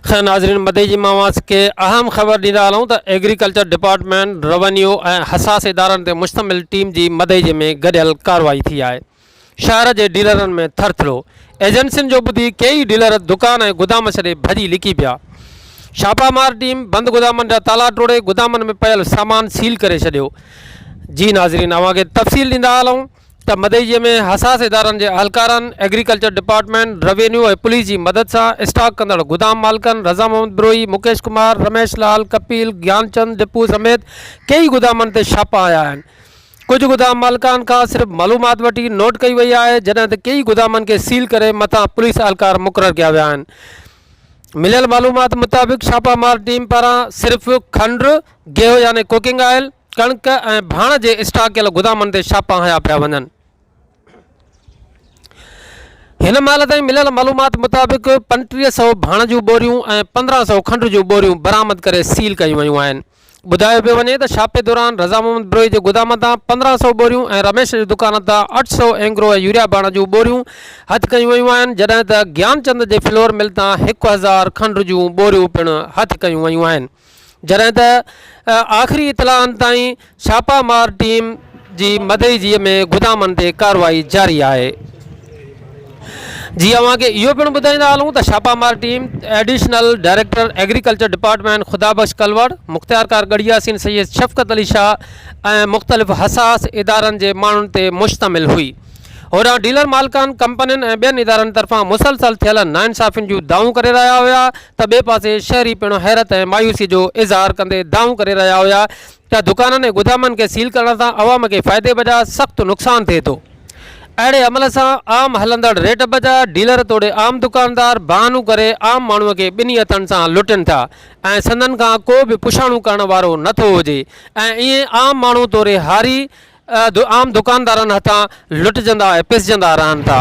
खैर नाज़रीन, मदई जी मावास के अहम ख़बर ॾींदा हलूं त एग्रीकल्चर डिपार्टमेंट रेवेन्यू ऐं हसास इदारनि ते मुश्तमिल टीम जी मदई जे में गॾियल कार्रवाई थी आहे। शहर जे डीलरनि में थरथरो। एजेंसियुनि जो ॿुधी कई डीलर दुकान ऐं गुदाम छॾे भॼी लिकी पिया। छापामार टीम बंदि गुदामनि जा ताला टोड़े गुदामनि में पियल सामान सील करे छॾियो। जी नाज़रीन, अव्हांखे तफ़सील ॾींदा हलूं त मदई में हसास इदारनि जे अहलकारनि एग्रीकल्चर डिपार्टमेंट रेवेन्यू ऐं पुलिस जी मदद सां स्टॉक कंदड़ गुदाम मालिकनि रज़ा मोहम्मद ब्रोही, मुकेश कुमार, रमेश लाल, कपिल, ज्ञानचंद डिपू समेत कई गुदामनि ते छापा आया आहिनि। कुछ गुदाम मालिकान खां सिर्फ़ु मालूमात वठी नोट कई वई आहे, जॾहिं त कई गुदामनि खे सील करे मथां पुलिस अहलकार मुक़ररु कया विया आहिनि। मिलियल मालूमात मुताबिक़ छापामार टीम पारां सिर्फ़ु खंड, गेहूं यानी कुकिंग ऑयल, कणिक ऐं भाण जे स्टॉक कयल गुदामनि ते छापा हया पिया वञनि। हिन महिल ताईं मिलियल मालूमात मुताबिक़ 3500 भाण जूं बोरियूं ऐं 1500 खंड जूं बोरियूं बरामद करे सील कयूं वयूं आहिनि। ॿुधायो पियो वञे त छापे दौरान रज़ा मोहम्मद ब्रोही जे गुदाम तां 1500 बोरियूं ऐं रमेश जी दुकान तां 800 एंग्रो ऐं यूरिया बाण जूं बोरियूं हथु कयूं वयूं आहिनि, जॾहिं त ज्ञानचंद जे फ्लोर मिल तां 1000 खंड जूं बोरियूं पिणु हथु कयूं वयूं आहिनि। जॾहिं त आख़िरी इतलाहनि ताईं छापामार टीम जी मदई जी में गुदामनि ते कार्रवाई जारी आहे। जी अव्हांखे इहो पिणु ॿुधाईंदा हलूं त छापामार team additional director agriculture department Khuda Bakhsh Kalwar, मुख्तियारकार गढ़ियासीन सैयद शफ़क़त अली शाह ऐं मुख़्तलिफ़ हसास इदारनि जे माण्हुनि ते मुश्तमिल हुई। होॾां डीलर मालिकान कंपनियुनि ऐं ॿियनि इदारनि तरफ़ां मुसलसल थियल नाइंसाफ़ियुनि जूं दावूं करे रहिया हुआ त ॿिए पासे शहरी पिणु हैरत ऐं मायूसी जो इज़हार कंदे दावूं करे रहिया हुआ त दुकाननि ऐं गुदामनि खे सील करण सां अवाम खे फ़ाइदे बजाइ सख़्तु नुक़सानु थिए थो। अहिड़े अमल सां आम हलंदड़ रेट बजाइ डीलर तोड़े आम दुकानदार बहानू करे आम माण्हूअ खे ॿिन्ही हथनि सां लुटनि था ऐं संदनि खां को बि पुछाणू करण वारो नथो हुजे ऐं ईअं आम माण्हू तोड़े हारी आम दुकानदारनि हथां लुटजंदा ऐं पिसजंदा रहनि था।